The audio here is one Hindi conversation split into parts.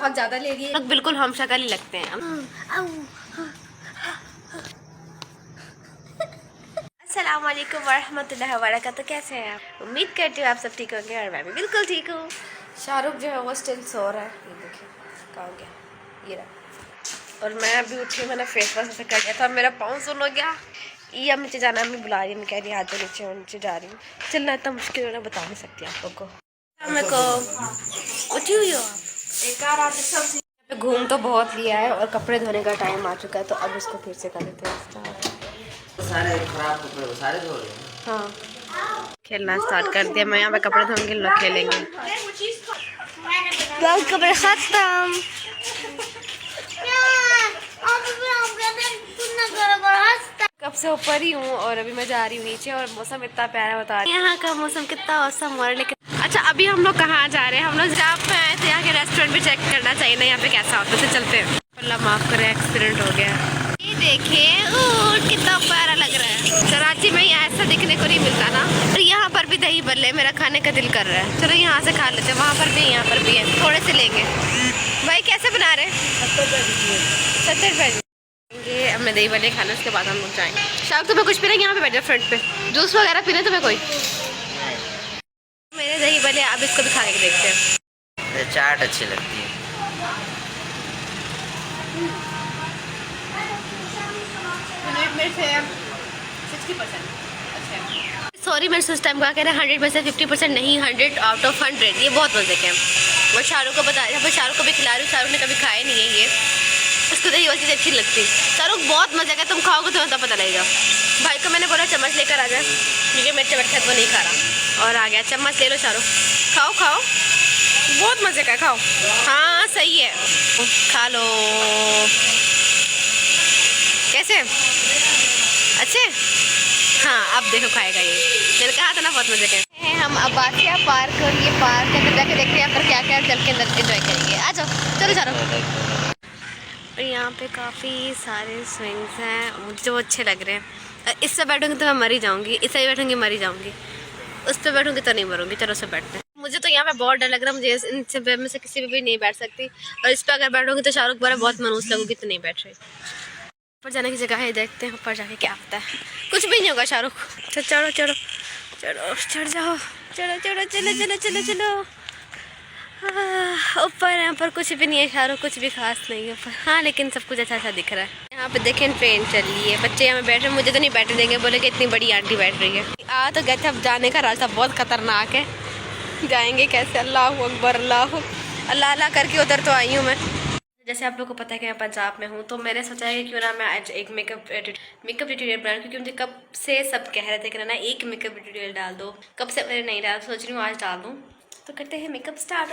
बहुत ज़्यादा ले रही है, बिल्कुल हम शक्ल ही लगते हैं। अस्सलाम वालेकुम वरहमतुल्लाहि वबरकातुहू। कैसे हैं आप? उम्मीद करती हूँ आप सब ठीक होंगे और मैं भी बिल्कुल ठीक हूँ। शाहरुख जो है वो स्टिल सो रहा है, ये देखिए कहाँ हो गया, ये रहा। और मैं अभी उठी, मैंने फेस वॉश ऐसे कर दिया था, मेरा पाँव सुन हो गया। ये अब नीचे जाना, मैं बुला रही हूँ, मैं कह रही हूँ आज नीचे जा रही हूँ। चलना इतना मुश्किल है, बता नहीं सकती आप लोग को। मेरे को उठी हुई हो आप? घूम तो बहुत लिया है और कपड़े धोने का टाइम आ चुका है, तो अब इसको फिर से कर देते हैं। सारे खराब कपड़े सारे धो रहे हैं। हाँ, खेलना स्टार्ट कर दिया। मैं यहाँ पे कपड़े धोंगे, लोग खेलेंगे। कपड़े खत्म। कब से ऊपर ही हूँ और अभी मैं जा रही हूँ नीचे, और मौसम इतना प्यारा बता रही है। यहाँ का मौसम कितना औसम हो रहा है। लेकिन अच्छा, अभी हम लोग कहाँ जा रहे हैं? हम लोग जहाँ पे आए थे, यहाँ के रेस्टोरेंट भी चेक करना चाहिए ना यहाँ पे कैसा होता है। तो चलते हैं। अल्लाह माफ करे, एक्सीडेंट हो गया। ये देखिए कितना प्यारा लग रहा है। कराची में यहाँ ऐसा दिखने को नहीं मिलता ना। और यहाँ पर भी दही बल्ले मेरा खाने का दिल कर रहा है। चलो यहाँ से खा लेते हैं। वहाँ पर भी, यहाँ पर भी है, थोड़े से लेंगे। भाई कैसे बना रहे? 70 रुपये। ये अब मैं दही बल्ले खाना, उसके बाद हम लोग जाएंगे। शायद तुम्हें कुछ पीना, यहाँ पे बैठे फ्रंट पे। जूस वगैरह पीना तुम्हें कोई? मेरे दही बल्ले, अब इसको भी खा के देखते हैं। चाट अच्छी लगती है। सॉरी, मैं उस टाइम का कह रहा है 100 में से 50% नहीं, 100 आउट ऑफ 100। ये बहुत मजे के हैं। मैं शाहरुख को बता रही, शाहरुख को भी खिला रही हूँ। शाहरुख ने कभी खाए नहीं है ये, उसको दही वो चीज़ अच्छी लगती। शाहरुख बहुत मजा का, तुम खाओगे तो मतलब पता लगेगा। भाई को मैंने बोला चम्मच लेकर आ जाए, क्योंकि मिर्च बैठा तो नहीं खा रहा। और आ गया, चम्मच ले लो शाहरुख, खाओ खाओ, बहुत मजे का, खाओ। हाँ सही है, खा लो। कैसे अच्छे? हाँ अब देखो खाएगा ये, मैंने कहा था ना बहुत मजे के। हम अब्बासिया पार्क, और ये पार्क के अंदर जाके देखते हैं यहाँ पर क्या क्या चल के अंदर एंजॉय करेंगे। आ जाओ, चलो चलो। और यहाँ पे काफ़ी सारे स्विंग्स हैं, मुझे वो अच्छे लग रहे हैं। इस पर बैठूंगी तो मैं मर ही जाऊँगी, इस पर बैठूंगी मर ही जाऊँगी, उस पर बैठूंगी तो नहीं मरूंगी। चलो उस पर बैठते हैं। मुझे तो यहाँ पे बहुत डर लग रहा है, मुझे इन सब में से किसी पे भी नहीं बैठ सकती। और इस पर अगर बैठूंगी तो शाहरुख बारा बहुत मनूस लगूंगी, तो नहीं बैठ रही। ऊपर जाने की जगह है, देखते हैं ऊपर जाके क्या होता है। कुछ भी नहीं होगा शाहरुख, चढ़ो चढ़ो चढ़ो, चढ़ जाओ, चलो चलो चलो चलो चलो चलो। ऊपर यहाँ पर कुछ भी नहीं है शाहरुख, कुछ भी खास नहीं है ऊपर। हाँ लेकिन सब कुछ अच्छा अच्छा दिख रहा है। यहाँ पे देखें ट्रेन चल रही है, बच्चे यहाँ पे बैठ रहे हैं। मुझे तो नहीं बैठने देंगे, बोले कि इतनी बड़ी आंटी बैठ रही है। आ तो गए थे, अब जाने का रास्ता बहुत खतरनाक है, जाएंगे कैसे? अल्लाह अकबर, अल्लाह अल्लाह करके उधर तो आई हूँ मैं। जैसे आप लोग को पता है कि मैं पंजाब में हूँ, तो मैंने सोचा है कि क्यों ना मैं आज एक मेकअप ट्यूटोरियल बनाऊँ, क्योंकि मुझे कब से सब कह रहे थे कि ना एक मेकअप ट्यूटोरियल डाल दो। कब से मैंने नहीं डाला, सोच रही हूँ आज डाल दूँ। तो करते हैं मेकअप स्टार्ट।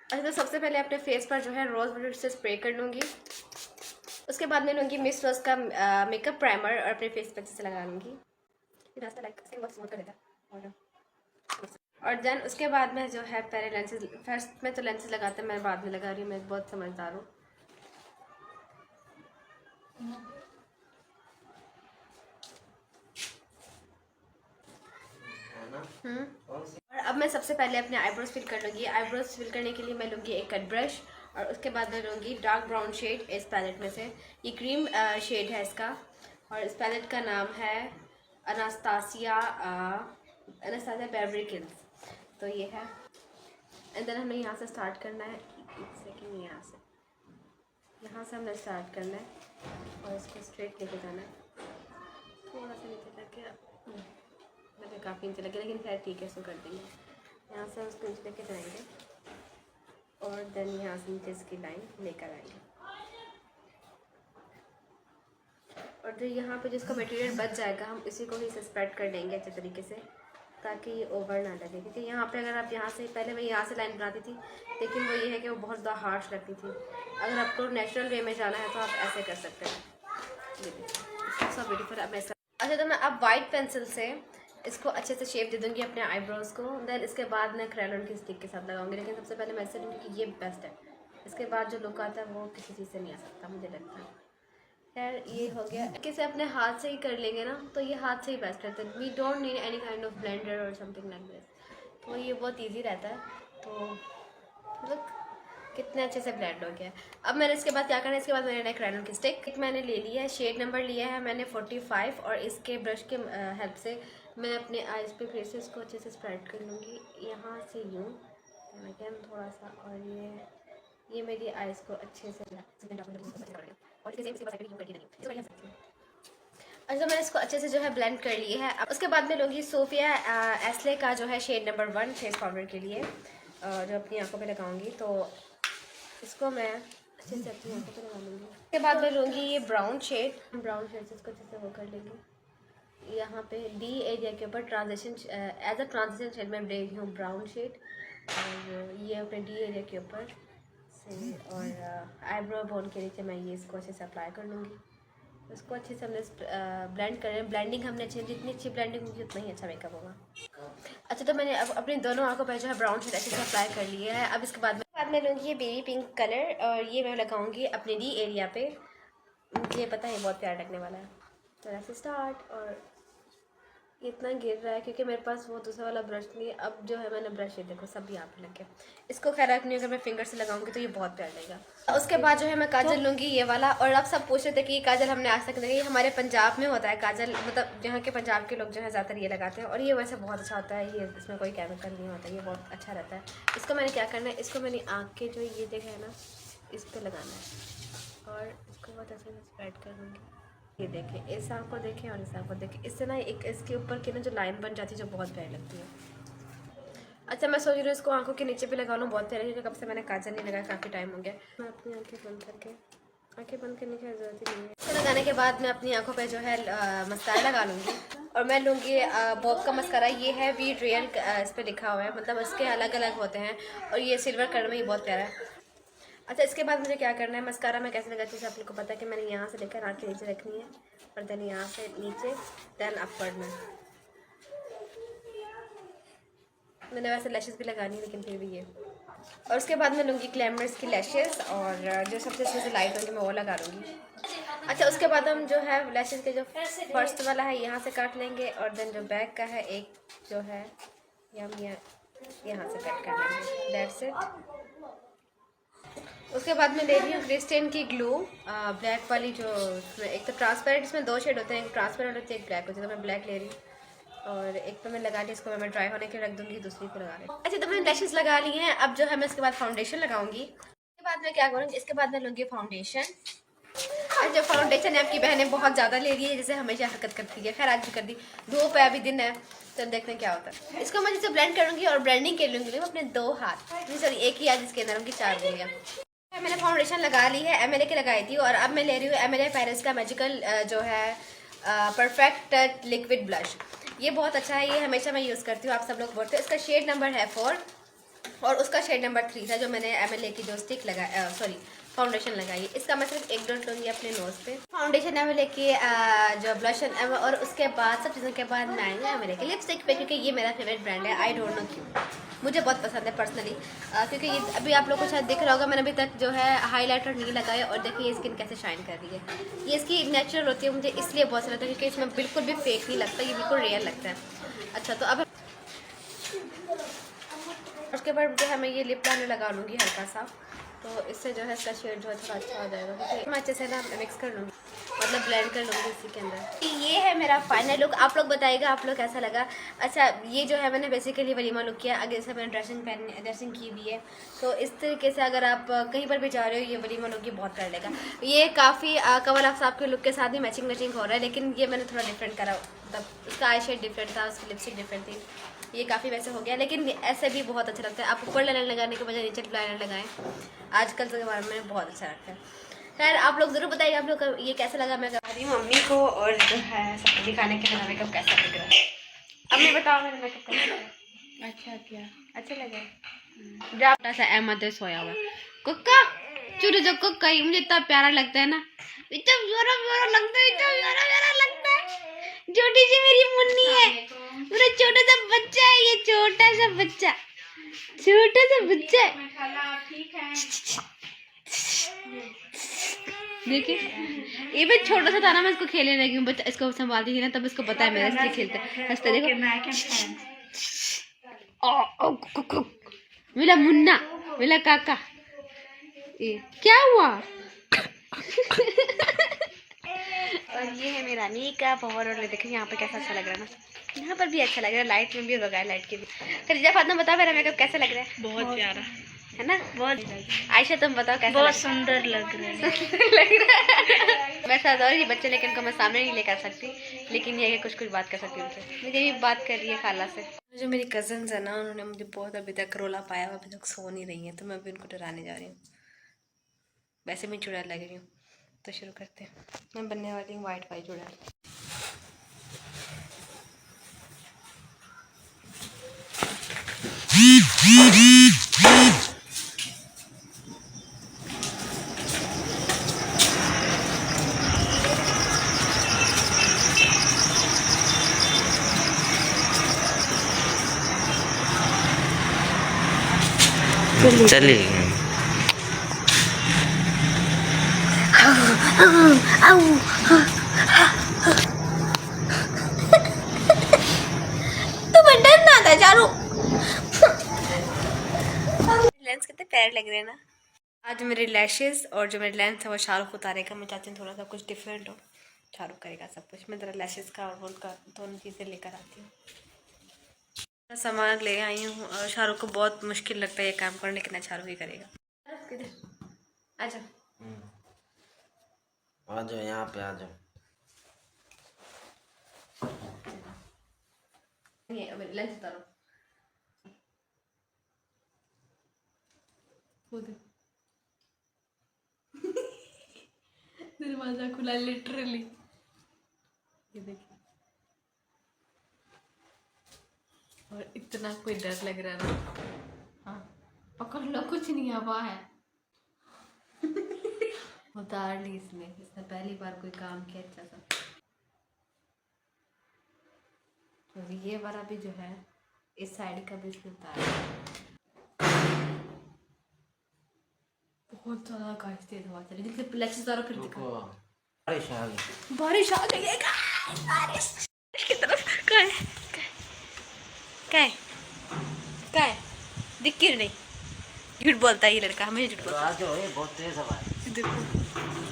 अच्छा, तो सबसे पहले अपने फेस पर जो है रोज़ वाटर से स्प्रे कर लूँगी। उसके बाद मैं लूँगी मिस रोज़ का मेकअप प्राइमर और अपने फेस पर अच्छे से लगा लूँगी। और देन उसके बाद में जो है पहले लेंसेज, फर्स्ट में तो लेंसेज लगाते हैं, मैं बाद में लगा रही हूँ, मैं बहुत समझदार हूँ। और अब मैं सबसे पहले अपने आईब्रोज फिल कर लूँगी। आईब्रोज फिल करने के लिए मैं लूँगी एक कट ब्रश, और उसके बाद मैं लूँगी डार्क ब्राउन शेड इस पैलेट में से। ये क्रीम शेड है इसका, और इस पैलेट का नाम है अनास्तासिया बेवरी किल्स। तो ये है। एंड देन हमें यहाँ से स्टार्ट करना है, एक सेकेंड, यहाँ से हमने स्टार्ट करना है और इसको स्ट्रेट लेके जाना है। थोड़ा सा नीचे तक मुझे काफ़ी नीचे लगे, लेकिन खैर ठीक है, इसको कर देंगे। यहाँ से उसको नीचे लेके जाएंगे और देन यहाँ से नीचे इसकी लाइन लेकर आएंगे। और जो यहाँ पे जिसका मटेरियल बच जाएगा, हम इसी को ही से स्प्रेड कर देंगे अच्छे तरीके से, ताकि ये ओवर ना लगे। क्योंकि यहाँ पे अगर आप यहाँ से, पहले मैं यहाँ से लाइन बनाती थी, लेकिन वो ये है कि वो बहुत ज़्यादा हार्श लगती थी। अगर आपको नेचुरल वे में जाना है तो आप ऐसे कर सकते हैं। ये देखिए सो ब्यूटीफुल। अब ऐसा अच्छा, तो मैं अब वाइट पेंसिल से इसको अच्छे से शेप दे दूँगी अपने आईब्रोज़ को। देन इसके बाद मैं क्रेयॉन की स्टिक के साथ लगाऊंगी, लेकिन सबसे पहले मैं ऐसे लूँगी कि ये बेस्ट है। इसके बाद जो लुक आता है वो किसी चीज़ से नहीं आ सकता, मुझे लगता है। खैर ये हो गया, किसे अपने हाथ से ही कर लेंगे ना, तो ये हाथ से ही बेस्ट रहता है। We don't need any kind of blender और समथिंग लाइक दिस, तो ये बहुत ईजी रहता है। तो लुक कितने अच्छे से ब्लेंड हो गया। अब मैंने इसके बाद क्या करना है, इसके बाद मैंने एक रैंडम की स्टिक मैंने ले लिया है, शेड नंबर लिया है मैंने 45 और इसके ब्रश के हेल्प से मैं अपने आइज़ पे फिर से इसको अच्छे से स्प्रेड कर लूँगी यहाँ से यूँ अगेन थोड़ा सा, और ये मेरी आइज़ को अच्छे से अच्छा मैंने इसको अच्छे से जो है ब्लेंड कर लिया है। अब उसके बाद में लूँगी सोफिया एस्ले का जो है शेड नंबर 1 फेस पाउडर के लिए जो अपनी आंखों पे लगाऊंगी, तो इसको मैं अच्छे से अपनी आंखों पे लगा लूँगी। उसके बाद मैं लूँगी ये ब्राउन शेड से इसको अच्छे से वो कर लेंगे यहाँ पे डी एरिया के ऊपर transition as a transition shade मैं ले रही हूँ ब्राउन शेड, और ये अपने डी एरिया के ऊपर से, और आईब्रो बोन के नीचे मैं ये इसको अच्छे से अप्लाई कर लूँगी। इसको अच्छे से हमने ब्लेंड करें, ब्लेंडिंग हमने जितनी अच्छी ब्लेंडिंग होगी उतना ही अच्छा मेकअप होगा। अच्छा तो मैंने अब अपनी दोनों आंखों पर जो है ब्राउन शेड अच्छे से अप्लाई कर लिया है। अब इसके बाद मैं लूँगी ये बेबी पिंक कलर और ये मैं लगाऊंगी अपने डी एरिया पे, मुझे पता है बहुत प्यारा लगने वाला है। तो ऐसे स्टार्ट, और इतना गिर रहा है क्योंकि मेरे पास वो दूसरा वाला ब्रश नहीं है। अब जो है मैंने ब्रश ये देखो सब यहाँ पे लग गया, इसको खैर रखनी अगर मैं फिंगर से लगाऊंगी तो ये बहुत प्यारा लगेगा। उसके बाद जो है मैं काजल लूँगी ये वाला, और अब सब पूछ रहे थे कि ये काजल हमने आज तक नहीं, हमारे पंजाब में होता है काजल, मतलब यहाँ के पंजाब के लोग जो है ज़्यादातर ये लगाते हैं, और ये वैसे बहुत अच्छा होता है, ये इसमें कोई केमिकल नहीं होता, ये बहुत अच्छा रहता है। इसको मैंने क्या करना है, इसको मैंने आँख के जो ये देख है ना इस पर लगाना है और इसको बहुत अच्छे से स्प्रेड कर दूँगी। ये देखें, इस आँख को देखें और इस आँख को देखें, इससे ना एक इसके ऊपर की ना जो लाइन बन जाती है जो बहुत प्यारी लगती है। अच्छा मैं सोच रही हूँ इसको आंखों के नीचे भी लगा लूँ, बहुत प्यारी, क्योंकि कब से मैंने काजल नहीं लगाया, काफ़ी टाइम हो गया। मैं अपनी आंखें बंद करने की ज़रूरत ही नहीं है। इसको लगाने के बाद मैं अपनी आंखों पे जो है मस्कारा लगा लूँगी, और मैं लूँगी बॉब का मस्कारा, ये है वी रियल, इस पर लिखा हुआ है, मतलब इसके अलग अलग होते हैं, और ये सिल्वर कलर में ये बहुत प्यारा है। अच्छा इसके बाद मुझे क्या करना है, मस्कारा मैं कैसे लगाती हूँ आप लोग को पता है कि मैंने यहाँ से लेकर आँख के नीचे रखनी है, और देन यहाँ से नीचे, देन अपवर्ड में। मैंने वैसे लैशेस भी लगानी है लेकिन फिर भी ये, और उसके बाद मैं लूँगी ग्लैमरस की लैशेस, और जो सबसे इसमें से लाइट होंगी मैं वो लगा लूँगी। अच्छा उसके बाद हम जो है लैशेस के जो फर्स्ट वाला है यहाँ से काट लेंगे, और देन जो बैक का है एक जो है हम यहाँ से कट कर लेंगे, दैट्स इट। उसके बाद मैं ले रही हूँ क्रिस्टियन की ग्लू ब्लैक वाली, जो एक तो ट्रांसपेरेंट, इसमें दो शेड होते हैं, एक ट्रांसपेरेंट होती है एक ब्लैक होती है, तो मैं ब्लैक ले रही हूँ, और एक तो मैं लगा ली, इसको मैं ड्राई होने के लिए रख दूँगी, दूसरी को लगा रही हूँ। अच्छा तो मैंने लैशेस लगा ली हैं, अब जो है मैं इसके बाद फाउंडेशन लगाऊंगी। इसके बाद मैं क्या करूँगी, इसके बाद मैं लूँगी फाउंडेशन। जो फाउंडेशन है आपकी बहनें बहुत ज़्यादा ले रही है, जैसे हमेशा हरकत करती है, खैर आज भी कर दी, धूप है अभी दिन है, तो देखते हैं क्या होता है। इसको मैं जैसे ब्लेंड करूँगी, और ब्लेंडिंग कर लूँगी अपने 2 हाथ, सॉरी एक ही हाथ जिसके अंदर उनकी 4 दूँगी। मैंने फाउंडेशन लगा ली है, एमएलए की लगाई थी, और अब मैं ले रही हूँ एमएलए पेरिस का मैजिकल जो है परफेक्ट टच लिक्विड ब्लश। ये बहुत अच्छा है, ये हमेशा मैं यूज़ करती हूँ, आप सब लोग बोलते हैं। इसका शेड नंबर है 4 और उसका शेड नंबर 3 था जो मैंने एमएलए की जो स्टिक लगाया, सॉरी फाउंडेशन लगाई। इसका मैं सिर्फ 1 डॉट लूँगी अपने नोज़ पे। फाउंडेशन एमएलए की जो ब्लश, और उसके बाद सब चीज़ों के बाद मैं आएंगे एमएलए की लिपस्टिक पे, क्योंकि ये मेरा फेवरेट ब्रांड है, आई डोंट नो क्यों, मुझे बहुत पसंद है पर्सनली, क्योंकि ये अभी आप लोगों को शायद दिख रहा होगा मैंने अभी तक जो है हाइलाइटर नहीं लगाया, और देखिए ये स्किन कैसे शाइन कर रही है। ये इसकी नेचुरल होती है, मुझे इसलिए बहुत अच्छा लगता है क्योंकि इसमें बिल्कुल भी फेक नहीं लगता, ये बिल्कुल रियल लगता है। अच्छा तो अब उसके बाद जो है मैं ये लिप लाइनर लगा लूँगी हल्का सा, तो इससे जो है इसका शेड जो है थोड़ा अच्छा हो जाएगा, क्योंकि मैं अच्छे से ना मिक्स कर लूँगी, मतलब ब्लेंड कर लूँगी इसी के अंदर। ये है मेरा फाइनल लुक, आप लोग बताइएगा आप लोग कैसा लगा। अच्छा ये जो है मैंने बेसिकली वलीमा लुक किया, आगे से मैंने ड्रेसिंग की हुई है, तो इस तरीके से अगर आप कहीं पर भी जा रहे हो ये वलीमा लुक ये बहुत कर लेगा। ये काफ़ी कमल आफ्ताब के लुक के साथ ही मैचिंग हो रहा है, लेकिन ये मैंने थोड़ा डिफरेंट करा, मतलब उसका आई शेड डिफरेंट था, उसकी लिपस्टिक डिफरेंट थी, ये काफ़ी वैसे हो गया, लेकिन ऐसे भी बहुत अच्छा लगता है। आप ऊपर लाइनर लगाने के बजाय नीचे लाइनर लगाएं, आजकल के ज़माने में बहुत अच्छा लगता है। खैर आप लोग ज़रूर बताइए आप लोग को ये कैसा लगा। मैं कह रही हूँ मम्मी को, और जो है सबको दिखाने के मेरा मेकअप कैसा लग रहा है। अब मैं बताओ मेरा मेकअप कैसा लगा। अच्छा क्या अच्छा लगा। जाता सा अहमद सोया हुआ कुक्का चुरू जो कुक्का ही मुझे इतना प्यारा लगता है ना, इतना प्यारा लगता है, इतना प्यारा लगता है। छोटी सी मेरी मुन्नी है, मेरा छोटा सा बच्चा है, ये छोटा सा बच्चा देखिए ये भी छोटा सा था ना, मैं इसको खेलने लगी हूँ, बच्चा इसको संभालती थी ना तब इसको पता है मेरा इसलिए खेलते हंसते। देखो मेरा मुन्ना, मेरा काका, क्या हुआ? और ये है मेरा रानी का पॉवर। और देखिए यहाँ पे कैसा अच्छा लग रहा है ना, यहाँ पर भी अच्छा लग रहा है, लाइट में भी लगाया लाइट के भी। खदीजा फातिमा बताओ मेरा मेकअप कैसा लग रहा है? बहुत प्यारा है ना, बहुत। आयशा तुम बताओ कैसा बहुत सुंदर लग रहा है। लग रहा है। मैं साथ और ही बच्चे, लेकिन उनको मैं सामने नहीं लेकर सकती, लेकिन ये है कि कुछ बात कर सकती हूँ उनसे। मुझे भी बात कर रही है खाला से। जो मेरी कजन्स है ना, उन्होंने मुझे बहुत अभी तक रोला पाया, अभी तक सो नहीं रही है, तो मैं अभी उनको डराने जा रही हूँ। वैसे मैं चुड़ैल लग रही हूँ, तो शुरू करते हैं। मैं बनने वाली हूँ वाइट वाइट चुड़ैल। चलिए तुम्हें डर ना था चारू? लेंस कितने प्यारे लग रहे हैं ना। आज मेरे लैशेस और जो मेरे लेंस है वो शाहरुख उतारेगा। मैं चाहती हूँ थोड़ा सा कुछ डिफरेंट हो, शाहरुख करेगा सब कुछ। मैं जरा लैशेस का और उनका दोनों चीज़ें लेकर आती हूँ। सामान ले आई हूँ और शाहरुख को बहुत मुश्किल लगता है ये काम करने, लेकिन शाहरुख ही करेगा। अच्छा आ जाओ, यहाँ पे आ जाओ। ये अब लेंस उतारो। दरवाजा खुला लिटरली, ये देखिए। और इतना कोई डर लग रहा है ना। हाँ पकड़ लो, कुछ नहीं हवा है। उतार ली इसने पहली बार कोई काम किया अच्छा सा। तो ये वाला भी जो है, इस साइड का भी इसने उतारा। बहुत ज़्यादा गाइस तेज हवा चली, जिससे प्लस ज़्यादा फिर दिखा। बारिश आ गई, बारिश आ गई है गाइस, बारिश की तरफ। क्या है क्या है क्या है? दिख क्यों नहीं? झूठ बोलता है ये लड़का, हमें झूठ बोलता है। आ जाओ, ये बहुत तेज हवा है। देखो,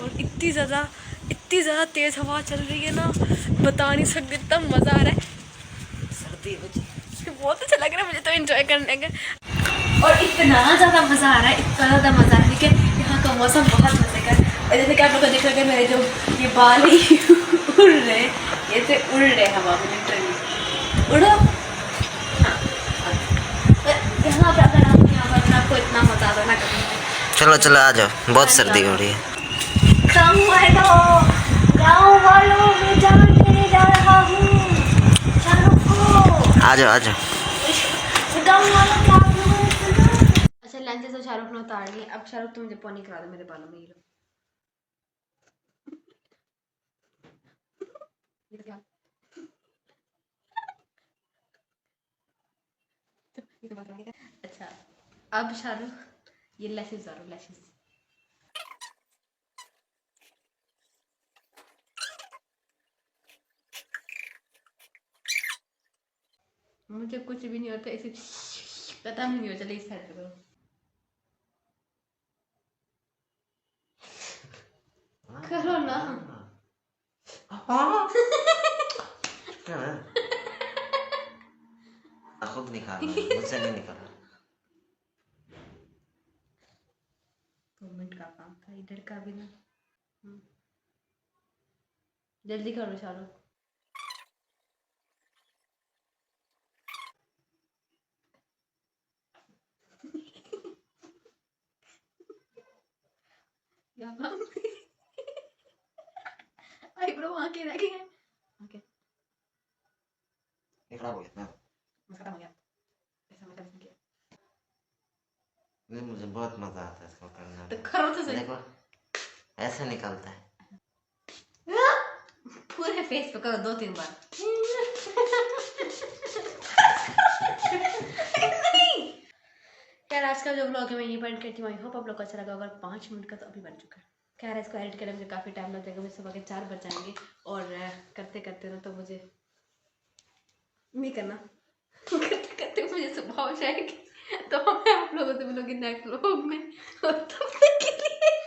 और इतनी ज़्यादा तेज हवा चल रही है ना, बता नहीं सकते, इतना मज़ा आ रहा है। सर्दी बची, बहुत अच्छा लग रहा है मुझे तो एंजॉय करने का। और इतना ज़्यादा मज़ा आ रहा है, इतना ज़्यादा मज़ा आ रहा है कि यहाँ का मौसम बहुत मज़े का है। और जैसे कि आप लोग को देख रहे हैं, मेरे जो ये बाल ही उड़ रहे, ये से उड़ रहे हवा में लिटरली। उड़ो हाँ। यहाँ पर अगर आपको इतना मज़ा आता ना कभी। चलो चलो आ जाओ, बहुत सर्दी हो रही है। गाँव वालों में जान देने जा रहा हूँ शाहरुख को। आ जाओ आ जाओ। अच्छा लेंसेज तो शाहरुख ने उतार लिए। अब शाहरुख तुम मुझे पोनी करा दो मेरे बालों में। ये लो। अच्छा अब शाहरुख ये लैशेस उतारो, लैशेस। मुझे कुछ भी नहीं होता, इसे पता नहीं हो चले। इस साइड पे करो। करो ना। क्या है? खुद निकाल, मुझसे नहीं निकाला। 2 मिनट का काम था, इधर का भी ना। जल्दी करो शाहरुख। आईब्रो वहाँ के रह गए हैं। ओके ये खराब हो गया ना? खत्म हो गया। ऐसा मतलब नहीं किया नहीं, मुझे बहुत मजा आता है इसको करने तो में। करो तो सही। देखो ऐसे निकलता है। पूरे फेस पे करो 2-3 बार। यार आज का जो ब्लॉग है मैं यहीं पॉइंट करती हूँ। आई होप आप लोग को अच्छा लगा। अगर 5 मिनट का तो अभी बन चुका है। खैर इसको एडिट करने में मुझे काफ़ी टाइम लग जाएगा। मुझे सुबह के 4 बज जाएंगे और करते करते ना तो मुझे नहीं करना। करते करते मुझे सुबह हो जाएगी तो मैं आप लोगों से मिलूंगी नेक्स्ट व्लॉग में, और तब तक के लिए